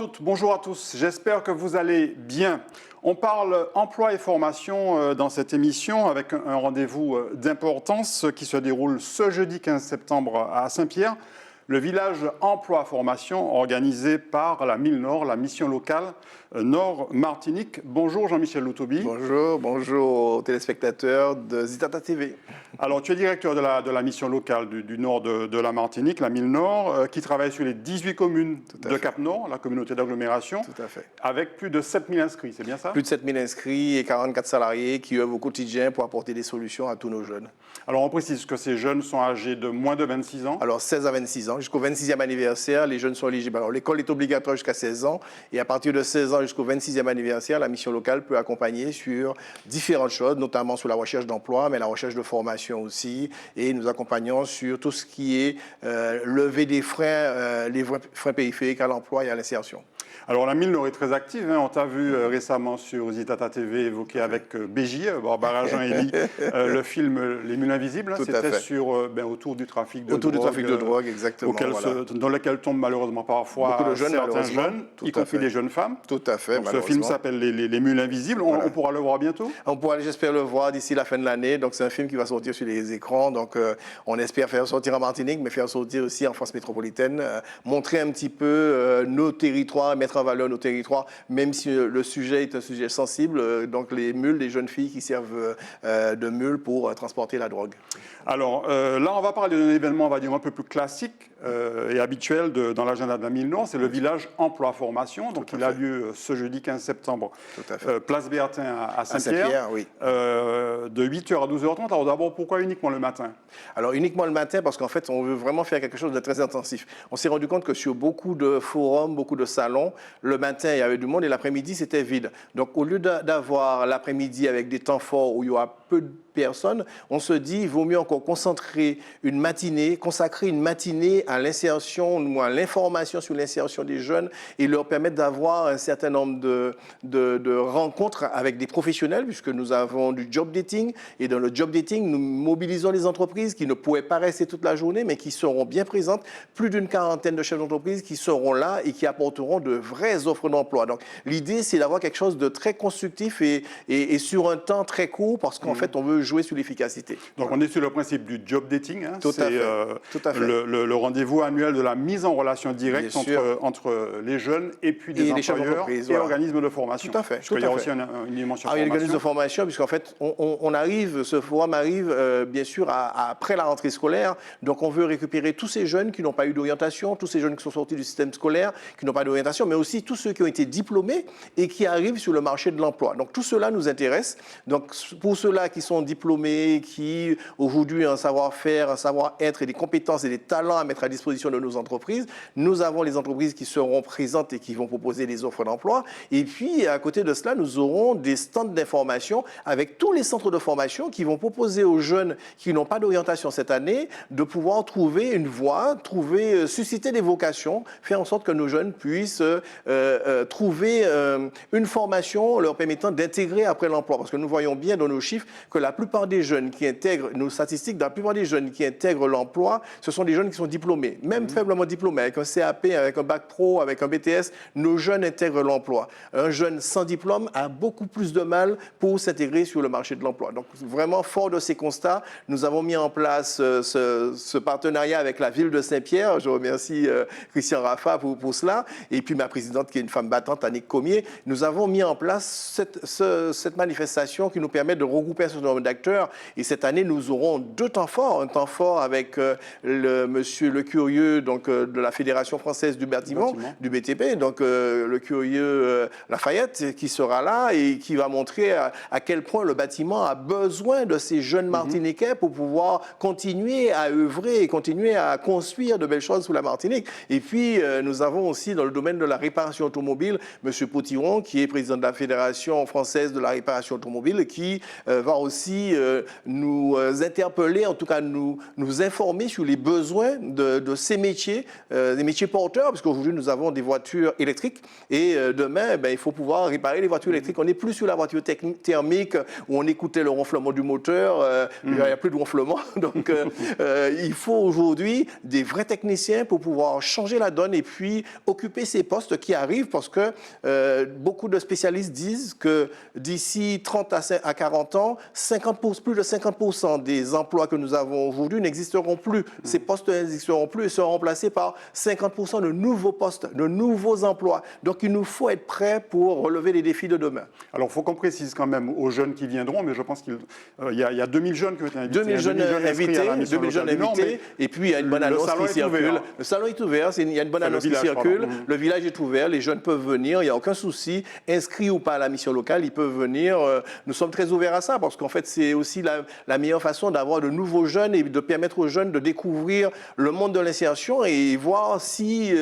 toutes, bonjour à tous. J'espère que vous allez bien. On parle emploi et formation dans cette émission avec un rendez-vous d'importance qui se déroule ce jeudi 15 septembre à Saint-Pierre. Le village emploi-formation organisé par la MIL Nord, la mission locale Nord-Martinique. Bonjour Jean-Michel Loutoubi. Bonjour aux téléspectateurs de Zitata TV. Alors tu es directeur de la mission locale du nord de la Martinique, la MIL Nord, qui travaille sur les 18 communes de Cap-Nord, la communauté d'agglomération. Tout à fait. Avec plus de 7000 inscrits, c'est bien ça? Plus de 7000 inscrits et 44 salariés qui œuvrent au quotidien pour apporter des solutions à tous nos jeunes. Alors on précise que ces jeunes sont âgés de moins de 26 ans. Alors 16 à 26 ans, jusqu'au 26e anniversaire, les jeunes sont éligibles. Alors l'école est obligatoire jusqu'à 16 ans et à partir de 16 ans jusqu'au 26e anniversaire, la mission locale peut accompagner sur différentes choses, notamment sur la recherche d'emploi, mais la recherche de formation aussi. Et nous accompagnons sur tout ce qui est lever des freins, les freins périphériques à l'emploi et à l'insertion. Alors la MIL Nord est très active, hein. On t'a vu récemment sur Zitata TV évoquer avec BJ, Barbara Jean-Élie, le film Les Mules Invisibles. C'était sur autour du trafic de drogue. Du trafic de drogue, exactement. Dans lequel tombent malheureusement parfois beaucoup de jeunes, certains jeunes, y compris des jeunes femmes. Tout à fait, donc, ce film s'appelle Les Mules Invisibles. On pourra le voir bientôt? On pourra, j'espère, le voir d'ici la fin de l'année. Donc c'est un film qui va sortir sur les écrans. Donc on espère faire sortir en Martinique, mais faire sortir aussi en France métropolitaine. Montrer un petit peu nos territoires, mettre en valeur nos territoires, même si le sujet est un sujet sensible. Donc les mules, les jeunes filles qui servent de mules pour transporter la drogue. Alors là, on va parler d'un événement, on va dire, un peu plus classique et habituel dans l'agenda de la MIL Nord. C'est le village emploi-formation. Donc il a lieu ce jeudi 15 septembre, place Béatin à Saint-Pierre, oui. De 8h à 12h30. Alors d'abord, pourquoi uniquement le matin? Alors uniquement le matin parce qu'en fait, on veut vraiment faire quelque chose de très intensif. On s'est rendu compte que sur beaucoup de forums, beaucoup de salons, le matin, il y avait du monde et l'après-midi, c'était vide. Donc au lieu d'avoir l'après-midi avec des temps forts où il y aura peu de personnes, on se dit il vaut mieux encore consacrer une matinée à l'insertion ou à l'information sur l'insertion des jeunes et leur permettre d'avoir un certain nombre de rencontres avec des professionnels puisque nous avons du job dating et dans le job dating, nous mobilisons les entreprises qui ne pourraient pas rester toute la journée mais qui seront bien présentes, plus d'une quarantaine de chefs d'entreprise qui seront là et qui apporteront de vraies offres d'emploi. Donc l'idée c'est d'avoir quelque chose de très constructif et sur un temps très court parce qu'en fait on veut jouer sur l'efficacité. Donc on est sur le principe du job dating, hein. Tout à fait. Le rendez-vous annuel de la mise en relation directe entre les jeunes et puis des employeurs et organismes de formation. Tout à fait. Parce qu'il y a aussi une dimension il y a une formation. organisme de formation puisqu'en fait on arrive, ce forum arrive bien sûr après la rentrée scolaire, donc on veut récupérer tous ces jeunes qui n'ont pas eu d'orientation, tous ces jeunes qui sont sortis du système scolaire, qui n'ont pas d'orientation, mais aussi tous ceux qui ont été diplômés et qui arrivent sur le marché de l'emploi. Donc tout cela nous intéresse. Donc pour ceux-là qui sont diplômés, qui aujourd'hui ont un savoir-faire, un savoir-être et des compétences et des talents à mettre à disposition de nos entreprises, nous avons les entreprises qui seront présentes et qui vont proposer des offres d'emploi. Et puis à côté de cela, nous aurons des stands d'information avec tous les centres de formation qui vont proposer aux jeunes qui n'ont pas d'orientation cette année de pouvoir trouver une voie, susciter des vocations, faire en sorte que nos jeunes puissent trouver une formation leur permettant d'intégrer après l'emploi. Parce que nous voyons bien dans nos chiffres que la plupart des jeunes qui intègrent, nos statistiques, la plupart des jeunes qui intègrent l'emploi, ce sont des jeunes qui sont diplômés, même faiblement diplômés, avec un CAP, avec un bac pro, avec un BTS, nos jeunes intègrent l'emploi. Un jeune sans diplôme a beaucoup plus de mal pour s'intégrer sur le marché de l'emploi. Donc vraiment, fort de ces constats, nous avons mis en place ce partenariat avec la ville de Saint-Pierre. Je remercie Christian Rafa pour cela. Et puis ma présidente qui est une femme battante, Annick Comier. Nous avons mis en place cette manifestation qui nous permet de regrouper un certain nombre d'acteurs. Et cette année, nous aurons deux temps forts. Un temps fort avec monsieur Le Curieux de la Fédération française du bâtiment, du BTP, donc Le Curieux Lafayette, qui sera là et qui va montrer à quel point le bâtiment a besoin de ces jeunes Martiniquais pour pouvoir continuer à œuvrer et continuer à construire de belles choses sous la Martinique. Et puis, nous avons aussi dans le domaine de la réparation automobile, monsieur Potiron, qui est président de la Fédération française de la réparation automobile, qui va aussi aussi nous interpeller, en tout cas nous informer sur les besoins de ces métiers, des métiers porteurs, parce qu'aujourd'hui nous avons des voitures électriques et demain il faut pouvoir réparer les voitures électriques. On n'est plus sur la voiture thermique où on écoutait le ronflement du moteur, il n'y a plus de ronflement. Donc il faut aujourd'hui des vrais techniciens pour pouvoir changer la donne et puis occuper ces postes qui arrivent, parce que beaucoup de spécialistes disent que d'ici 30 à 40 ans, plus de 50% des emplois que nous avons aujourd'hui n'existeront plus. Ces postes n'existeront plus et seront remplacés par 50% de nouveaux postes, de nouveaux emplois. Donc il nous faut être prêts pour relever les défis de demain. Alors il faut qu'on précise quand même aux jeunes qui viendront, mais je pense qu'il y a 2000 jeunes qui ont été invités. 2000 jeunes invités, et puis il y a une bonne annonce qui circule. Le salon est ouvert, il y a une bonne annonce qui circule. Le village est ouvert, les jeunes peuvent venir, il n'y a aucun souci. Inscrits ou pas à la mission locale, ils peuvent venir. Nous sommes très ouverts à ça, parce qu'en fait, c'est aussi la meilleure façon d'avoir de nouveaux jeunes et de permettre aux jeunes de découvrir le monde de l'insertion et voir si,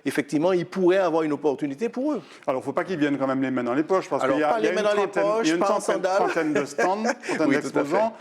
effectivement, ils pourraient avoir une opportunité pour eux. Alors, il ne faut pas qu'ils viennent quand même les mains dans les poches, parce qu'il y a une trentaine de stands, d'exposants,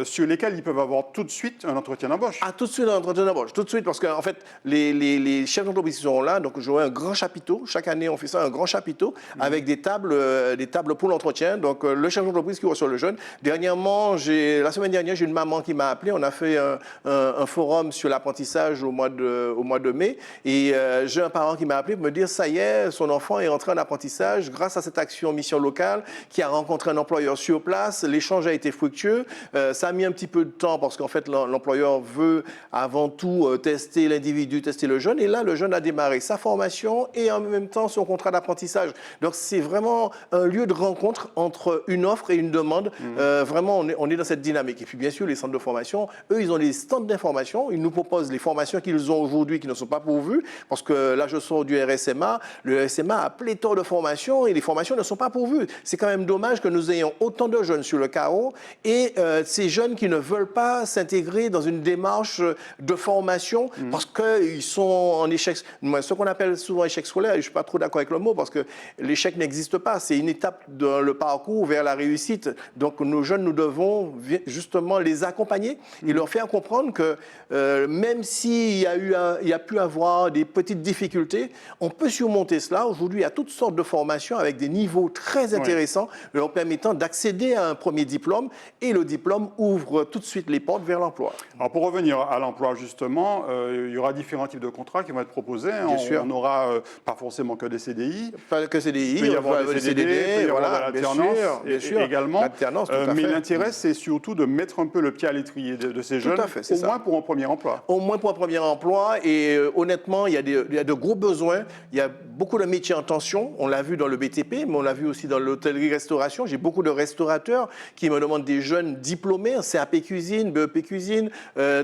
sur lesquels ils peuvent avoir tout de suite un entretien d'embauche. Ah, tout de suite un entretien d'embauche, tout de suite, parce qu'en fait, les chefs d'entreprise qui seront là, donc j'aurai un grand chapiteau. Chaque année, on fait ça, un grand chapiteau, avec des tables pour l'entretien. Donc, le chef d'entreprise qui reçoit le jeune. Dernièrement, la semaine dernière, j'ai une maman qui m'a appelé. On a fait un forum sur l'apprentissage au mois de mai. Et j'ai un parent qui m'a appelé pour me dire, ça y est, son enfant est entré en apprentissage grâce à cette action mission locale, qui a rencontré un employeur sur place. L'échange a été fructueux. Ça a mis un petit peu de temps parce qu'en fait, l'employeur veut avant tout tester l'individu, tester le jeune. Et là, le jeune a démarré sa formation et en même temps son contrat d'apprentissage. Donc, c'est vraiment un lieu de rencontre entre une offre et une demande. Vraiment, on est dans cette dynamique. Et puis, bien sûr, les centres de formation, eux, ils ont des stands d'information. Ils nous proposent les formations qu'ils ont aujourd'hui qui ne sont pas pourvues. Parce que là, je sors du RSMA. Le RSMA a pléthore de formations et les formations ne sont pas pourvues. C'est quand même dommage que nous ayons autant de jeunes sur le carreau et ces jeunes qui ne veulent pas s'intégrer dans une démarche de formation parce qu'ils sont en échec. Ce qu'on appelle souvent échec scolaire, et je ne suis pas trop d'accord avec le mot parce que l'échec n'existe pas. C'est une étape dans le parcours vers la réussite. Donc, nos jeunes, nous devons justement les accompagner et leur faire comprendre que même s'il y a pu avoir des petites difficultés, on peut surmonter cela. Aujourd'hui, il y a toutes sortes de formations avec des niveaux très intéressants leur permettant d'accéder à un premier diplôme et le diplôme ouvre tout de suite les portes vers l'emploi. Alors, pour revenir à l'emploi, justement, il y aura différents types de contrats qui vont être proposés. Bien sûr. On n'aura pas forcément que des CDI. Pas que CDI, il peut y avoir des CDD, il peut y avoir de l'alternance également. Mais l'intérêt, c'est surtout de mettre un peu le pied à l'étrier de ces jeunes, au moins pour un premier emploi. Au moins pour un premier emploi. Et honnêtement, il y a de gros besoins. Il y a beaucoup de métiers en tension. On l'a vu dans le BTP, mais on l'a vu aussi dans l'hôtellerie-restauration. J'ai beaucoup de restaurateurs qui me demandent des jeunes diplômés, CAP cuisine, BEP cuisine,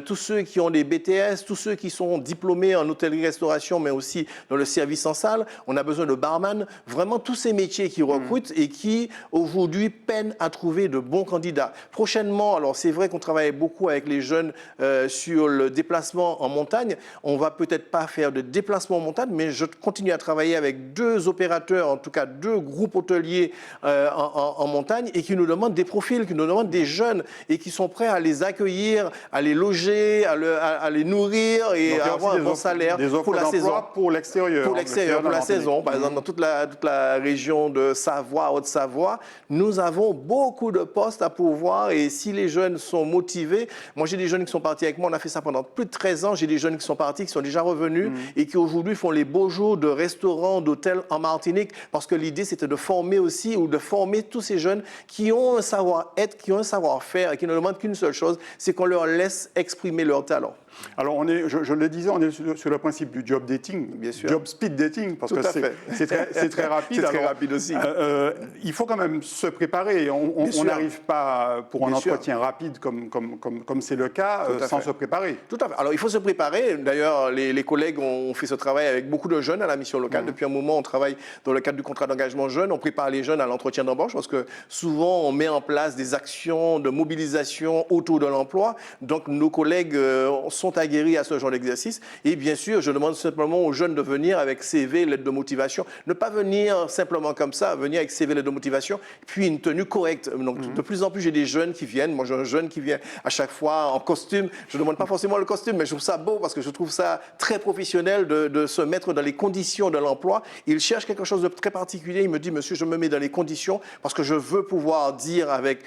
tous ceux qui ont des BTS, tous ceux qui sont diplômés en hôtellerie-restauration, mais aussi dans le service en salle. On a besoin de barman. Vraiment tous ces métiers qui recrutent et qui, aujourd'hui, peinent à trouver de bons candidats. Prochainement, alors c'est vrai qu'on travaille beaucoup avec les jeunes sur le déplacement en montagne. On va peut-être pas faire de déplacement en montagne, mais je continue à travailler avec 2 opérateurs, en tout cas 2 groupes hôteliers en montagne et qui nous demandent des profils, qui nous demandent des jeunes et qui sont prêts à les accueillir, à les loger, à les nourrir et à avoir un bon salaire pour la saison. Pour l'extérieur. Pour l'extérieur, pour la saison. Par exemple, dans toute la région de Savoie, Haute-Savoie, nous avons beaucoup de postes à pourvoir et si les jeunes sont motivés, moi j'ai des jeunes qui sont partis avec moi, on a fait ça pendant plus de 13 ans, j'ai des jeunes qui sont partis, qui sont déjà revenus et qui aujourd'hui font les beaux jours de restaurants, d'hôtels en Martinique parce que l'idée c'était de former aussi ou de former tous ces jeunes qui ont un savoir-être, qui ont un savoir-faire et qui ne demandent qu'une seule chose, c'est qu'on leur laisse exprimer leur talent. Alors, je le disais, on est sur le principe du job dating, bien sûr. Job speed dating, parce que c'est très rapide. C'est très rapide aussi. Il faut quand même se préparer. On n'arrive pas pour un entretien rapide comme c'est le cas sans se préparer. Tout à fait. Alors, il faut se préparer. D'ailleurs, les collègues ont fait ce travail avec beaucoup de jeunes à la mission locale. Depuis un moment, on travaille dans le cadre du contrat d'engagement jeune. On prépare les jeunes à l'entretien d'embauche parce que souvent, on met en place des actions de mobilisation autour de l'emploi. Donc, nos collègues sont aguerris à ce genre d'exercice. Et bien sûr, je demande simplement aux jeunes de venir avec CV, lettre de motivation. Ne pas venir simplement comme ça, venir avec CV, lettre de motivation, puis une tenue correcte. Donc, De plus en plus, j'ai des jeunes qui viennent. Moi, j'ai un jeune qui vient à chaque fois en costume. Je ne demande pas forcément le costume, mais je trouve ça beau parce que je trouve ça très professionnel de se mettre dans les conditions de l'emploi. Il cherche quelque chose de très particulier. Il me dit, monsieur, je me mets dans les conditions parce que je veux pouvoir dire avec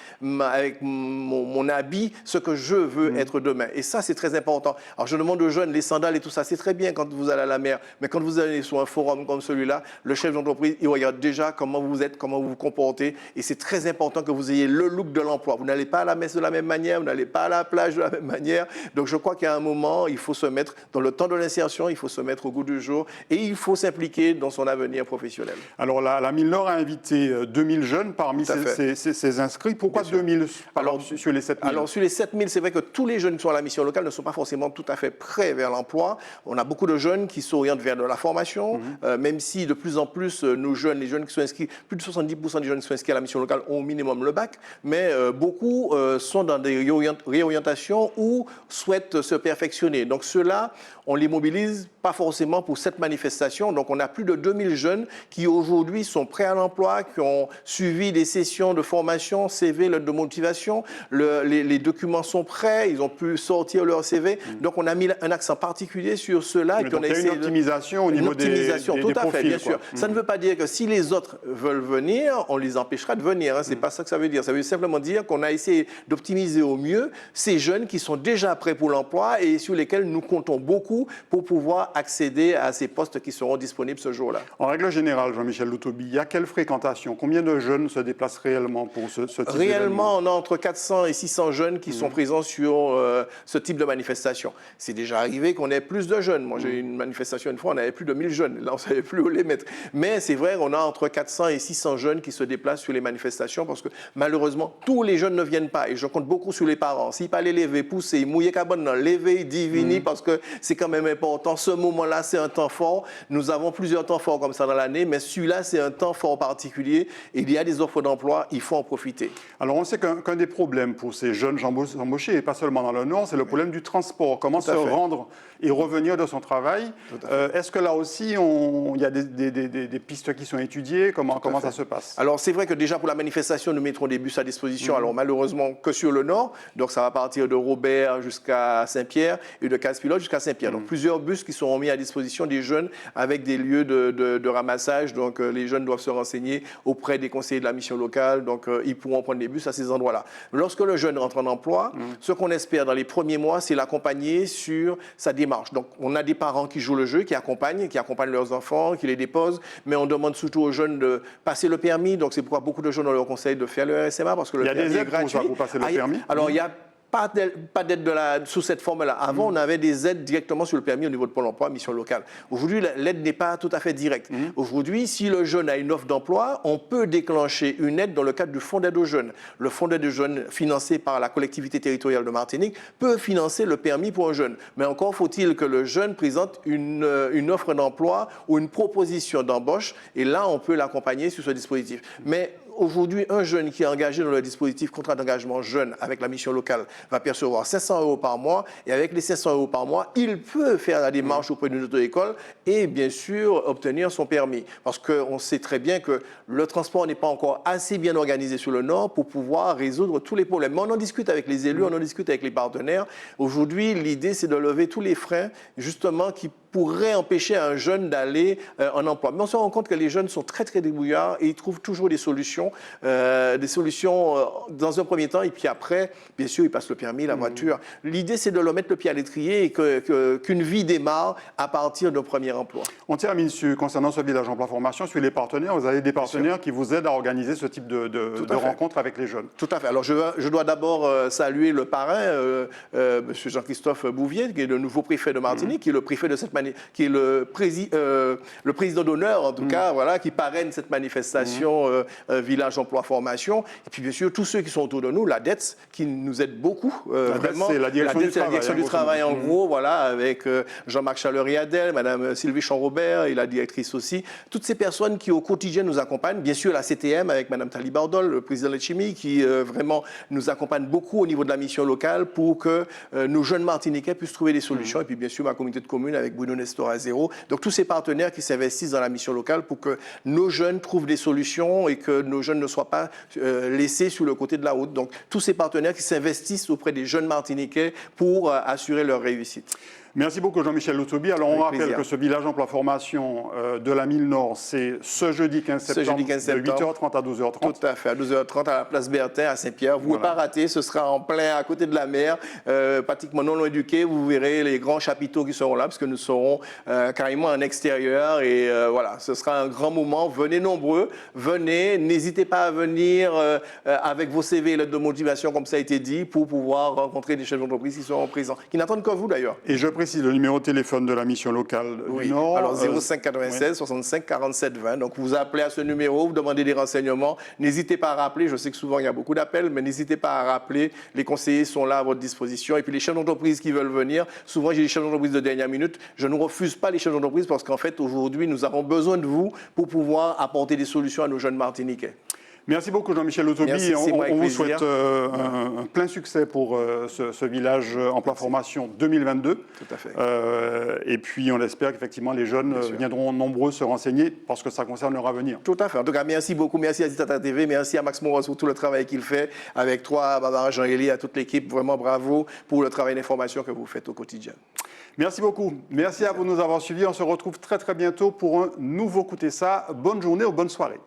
mon habit ce que je veux être demain. Et ça, c'est très important. Alors, je demande aux jeunes, les sandales et tout ça, c'est très bien quand vous allez à la mer. Mais quand vous allez sur un forum comme celui-là, le chef d'entreprise, il regarde déjà comment vous êtes, comment vous vous comportez. Et c'est très important que vous ayez le look de l'emploi. Vous n'allez pas à la messe de la même manière, vous n'allez pas à la plage de la même manière. Donc, je crois qu'à un moment, il faut se mettre dans le temps de l'insertion, il faut se mettre au goût du jour et il faut s'impliquer dans son avenir professionnel. Alors, la Mille-Nord a invité 2000 jeunes parmi ces inscrits. Pourquoi 2000 sur les 7000? Alors, sur les 7000, c'est vrai que tous les jeunes qui sont à la mission locale ne sont pas forcément tout à fait prêts vers l'emploi. On a beaucoup de jeunes qui s'orientent vers de la formation, même si de plus en plus, nos jeunes, les jeunes qui sont inscrits, plus de 70% des jeunes qui sont inscrits à la mission locale ont au minimum le bac, mais beaucoup sont dans des réorientations ou souhaitent se perfectionner. Donc ceux-là, on les mobilise pas forcément pour cette manifestation. Donc on a plus de 2000 jeunes qui aujourd'hui sont prêts à l'emploi, qui ont suivi des sessions de formation, CV, lettre de motivation. Les documents sont prêts, ils ont pu sortir leur CV. Donc on a mis un accent particulier sur ceux-là. Donc il y a une optimisation au niveau des tout à profils, fait, bien sûr. Ça ne veut pas dire que si les autres veulent venir, on les empêchera de venir. Hein. C'est pas ça que ça veut dire. Ça veut simplement dire qu'on a essayé d'optimiser au mieux ces jeunes qui sont déjà prêts pour l'emploi et sur lesquels nous comptons beaucoup pour pouvoir accéder à ces postes qui seront disponibles ce jour-là. En règle générale, Jean-Michel Loutobi, il y a quelle fréquentation? Combien de jeunes se déplacent réellement pour ce type d'événement? Réellement, on a entre 400 et 600 jeunes qui sont présents sur ce type de manifestation. C'est déjà arrivé qu'on ait plus de jeunes. Moi, j'ai eu une manifestation une fois, on avait plus de 1000 jeunes. Là, on ne savait plus où les mettre. Mais c'est vrai, on a entre 400 et 600 jeunes qui se déplacent sur les manifestations parce que malheureusement, tous les jeunes ne viennent pas. Et je compte beaucoup sur les parents. S'ils peuvent les lever, pousser, mouiller cabane, lever, diviner, parce que c'est quand même important. Ce moment-là, c'est un temps fort. Nous avons plusieurs temps forts comme ça dans l'année, mais celui-là, c'est un temps fort particulier. Il y a des offres d'emploi, il faut en profiter. Alors, on sait qu'un des problèmes pour ces jeunes embauchés, et pas seulement dans le Nord, c'est le problème du transport. Comment se rendre et revenir de son travail. Est-ce que là aussi, il y a des pistes qui sont étudiées? Comment ça se passe? Alors, c'est vrai que déjà pour la manifestation, nous mettrons des bus à disposition. Alors, malheureusement, que sur le Nord. Donc, ça va partir de Robert jusqu'à Saint-Pierre et de Casse-Pilote jusqu'à Saint-Pierre. Donc, plusieurs bus qui seront mis à disposition des jeunes avec des lieux de ramassage. Donc, les jeunes doivent se renseigner auprès des conseillers de la mission locale. Donc, ils pourront prendre des bus à ces endroits-là. Lorsque le jeune rentre en emploi, ce qu'on espère dans les premiers mois, c'est l'accompagner sur sa démarche. Donc, on a des parents qui jouent le jeu, qui accompagnent leurs enfants, qui les déposent. Mais on demande surtout aux jeunes de passer le permis. Donc, c'est pourquoi beaucoup de jeunes, on leur conseille de faire le RSMA parce que le permis est gratuit. Il y a des aides pour passer le permis? Alors, il y a pas d'aide sous cette forme-là. Avant, on avait des aides directement sur le permis au niveau de Pôle emploi, mission locale. Aujourd'hui, l'aide n'est pas tout à fait directe. Aujourd'hui, si le jeune a une offre d'emploi, on peut déclencher une aide dans le cadre du fonds d'aide aux jeunes. Le fonds d'aide aux jeunes financé par la collectivité territoriale de Martinique peut financer le permis pour un jeune. Mais encore faut-il que le jeune présente une offre d'emploi ou une proposition d'embauche. Et là, on peut l'accompagner sur ce dispositif. Mais aujourd'hui, un jeune qui est engagé dans le dispositif contrat d'engagement jeune avec la mission locale va percevoir 500 € par mois. Et avec les 500 € par mois, il peut faire la démarche auprès d'une auto-école et bien sûr obtenir son permis. Parce qu'on sait très bien que le transport n'est pas encore assez bien organisé sur le Nord pour pouvoir résoudre tous les problèmes. Mais on en discute avec les élus, on en discute avec les partenaires. Aujourd'hui, l'idée, c'est de lever tous les freins, justement, qui pourrait empêcher un jeune d'aller en emploi. Mais on se rend compte que les jeunes sont très, très débrouillards et ils trouvent toujours des solutions dans un premier temps. Et puis après, bien sûr, ils passent le permis, la voiture. L'idée, c'est de leur mettre le pied à l'étrier et qu'une vie démarre à partir d'un premier emploi. On termine concernant ce village emploi formation sur les partenaires. Vous avez des partenaires qui vous aident à organiser ce type de rencontres avec les jeunes. Tout à fait. Alors, je dois d'abord saluer le parrain, M. Jean-Christophe Bouvier, qui est le nouveau préfet de Martinique, qui est le préfet de cette qui est le président d'honneur, en tout cas, voilà, qui parraine cette manifestation Village Emploi Formation. Et puis, bien sûr, tous ceux qui sont autour de nous, la DETS, qui nous aide beaucoup, vraiment. C'est la direction du travail. En gros, voilà, avec Jean-Marc Chaleur-Adel, Mme Sylvie Sylvie Champ-Robert et la directrice aussi. Toutes ces personnes qui au quotidien nous accompagnent. Bien sûr, la CTM avec Mme Tali Bardol, le président de la Chimie, qui vraiment nous accompagne beaucoup au niveau de la mission locale pour que nos jeunes Martiniquais puissent trouver des solutions. Et puis, bien sûr, ma communauté de communes avec Bruno Nestor Azero. Donc, tous ces partenaires qui s'investissent dans la mission locale pour que nos jeunes trouvent des solutions et que nos jeunes ne soient pas laissés sur le côté de la route. Donc, tous ces partenaires qui s'investissent auprès des jeunes Martiniquais pour assurer leur réussite. Merci beaucoup Jean-Michel Loutoubi. Alors on rappelle plaisir. que ce village emploi formation de la Mille Nord, c'est ce jeudi 15 septembre, de 8h30 à 12h30. Tout à fait, à 12h30 à la place Bertin à Saint-Pierre. Vous ne pouvez pas rater, ce sera en plein à côté de la mer, pratiquement non loin du quai. Vous verrez les grands chapiteaux qui seront là, parce que nous serons carrément en extérieur. Et voilà, ce sera un grand moment. Venez nombreux, venez. N'hésitez pas à venir avec vos CV et lettres de motivation, comme ça a été dit, pour pouvoir rencontrer des chefs d'entreprise qui seront présents, qui n'attendent que vous d'ailleurs. Et je précise le numéro de téléphone de la mission locale du Nord. Alors 05 96 65 47 20. Donc vous appelez à ce numéro, vous demandez des renseignements. N'hésitez pas à rappeler. Je sais que souvent il y a beaucoup d'appels, mais n'hésitez pas à rappeler. Les conseillers sont là à votre disposition. Et puis les chefs d'entreprise qui veulent venir, souvent j'ai des chefs d'entreprise de dernière minute. Je ne refuse pas les chefs d'entreprise parce qu'en fait aujourd'hui nous avons besoin de vous pour pouvoir apporter des solutions à nos jeunes Martiniquais. Merci beaucoup Jean-Michel Loutoubi. On vous souhaite un plein succès pour ce village emploi formation 2022. Tout à fait. Et puis on espère qu'effectivement les jeunes viendront nombreux se renseigner parce que ça concerne leur avenir. Tout à fait. En tout cas, merci beaucoup. Merci à Zitata TV. Merci à Max Moros pour tout le travail qu'il fait. Avec toi, Barbara Jean-Élie, à toute l'équipe. Vraiment bravo pour le travail d'information que vous faites au quotidien. Merci beaucoup. Merci à vous de nous avoir suivis. On se retrouve très très bientôt pour un nouveau Écoutez ça. Bonne journée ou bonne soirée.